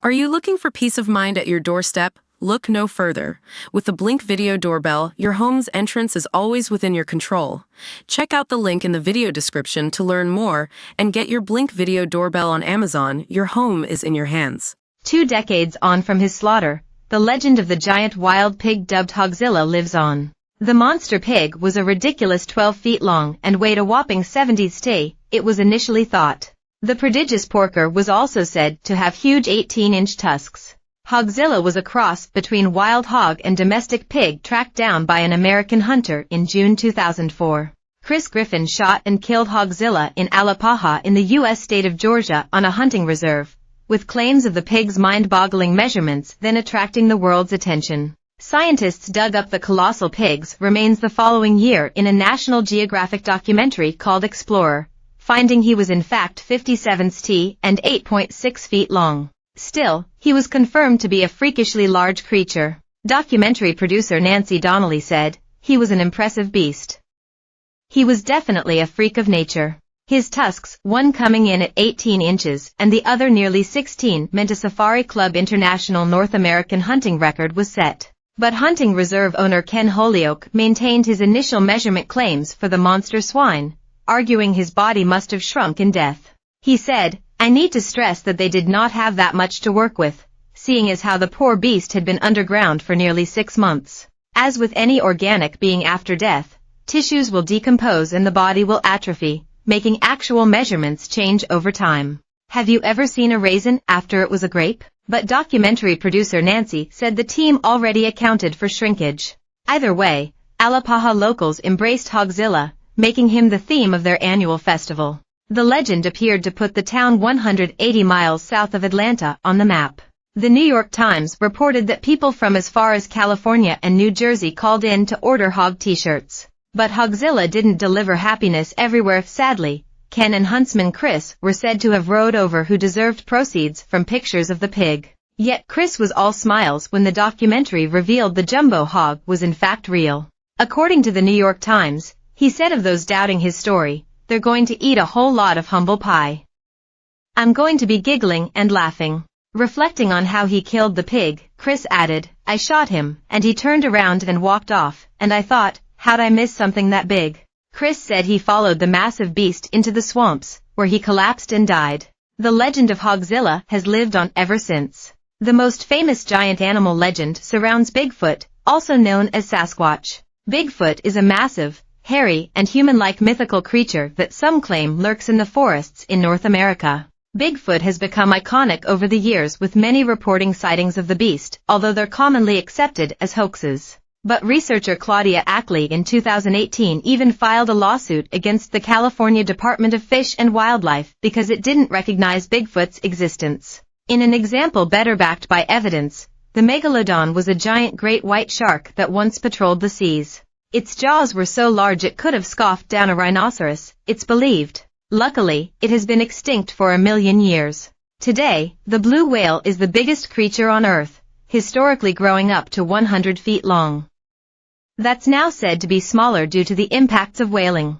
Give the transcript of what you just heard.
Are you looking for peace of mind at your doorstep? Look no further. With the Blink Video Doorbell, your home's entrance is always within your control. Check out the link in the video description to learn more and get your Blink Video Doorbell on Amazon. Your home is in your hands. 2 decades on from his slaughter, the legend of the giant wild pig dubbed HOGZILLA lives on. The monster pig was a ridiculous 12 feet long and weighed a whopping 70 st, it was initially thought. The prodigious porker was also said to have huge 18-inch tusks. HOGZILLA was a cross between wild hog and domestic pig tracked down by an American hunter in June 2004. Chris Griffin shot and killed HOGZILLA in Alapaha in the U.S. state of Georgia on a hunting reserve, with claims of the pig's mind-boggling measurements then attracting the world's attention. Scientists dug up the colossal pig's remains the following year in a National Geographic documentary called Explorer, finding he was in fact 57 st and 8.6 feet long. Still, he was confirmed to be a freakishly large creature. Documentary producer Nancy Donnelly said, "He was an impressive beast. He was definitely a freak of nature." His tusks, one coming in at 18 inches and the other nearly 16, meant a Safari Club International North American hunting record was set. But hunting reserve owner Ken Holyoke maintained his initial measurement claims for the monster swine, arguing his body must have shrunk in death. He said, "I need to stress that they did not have that much to work with, seeing as how the poor beast had been underground for nearly 6 months. As with any organic being after death, tissues will decompose and the body will atrophy, making actual measurements change over time. Have you ever seen a raisin after it was a grape?" But documentary producer Nancy said the team already accounted for shrinkage. Either way, Alapaha locals embraced HOGZILLA, making him the theme of their annual festival. The legend appeared to put the town 180 miles south of Atlanta on the map. The New York Times reported that people from as far as California and New Jersey called in to order hog t-shirts. But HOGZILLA didn't deliver happiness everywhere. Sadly, Ken and huntsman Chris were said to have rode over who deserved proceeds from pictures of the pig. Yet Chris was all smiles when the documentary revealed the jumbo hog was in fact real. According to the New York Times, he said of those doubting his story, "They're going to eat a whole lot of humble pie. I'm going to be giggling and laughing." Reflecting on how he killed the pig, Chris added, "I shot him, and he turned around and walked off, and I thought, how'd I miss something that big?" Chris said he followed the massive beast into the swamps, where he collapsed and died. The legend of HOGZILLA has lived on ever since. The most famous giant animal legend surrounds Bigfoot, also known as Sasquatch. Bigfoot is a massive, hairy, and human-like mythical creature that some claim lurks in the forests in North America. Bigfoot has become iconic over the years with many reporting sightings of the beast, although they're commonly accepted as hoaxes. But researcher Claudia Ackley in 2018 even filed a lawsuit against the California Department of Fish and Wildlife because it didn't recognize Bigfoot's existence. In an example better backed by evidence, the megalodon was a giant great white shark that once patrolled the seas. Its jaws were so large it could have scoffed down a rhinoceros, it's believed. Luckily, it has been extinct for 1 million years. Today, the blue whale is the biggest creature on Earth, historically growing up to 100 feet long. That's now said to be smaller due to the impacts of whaling.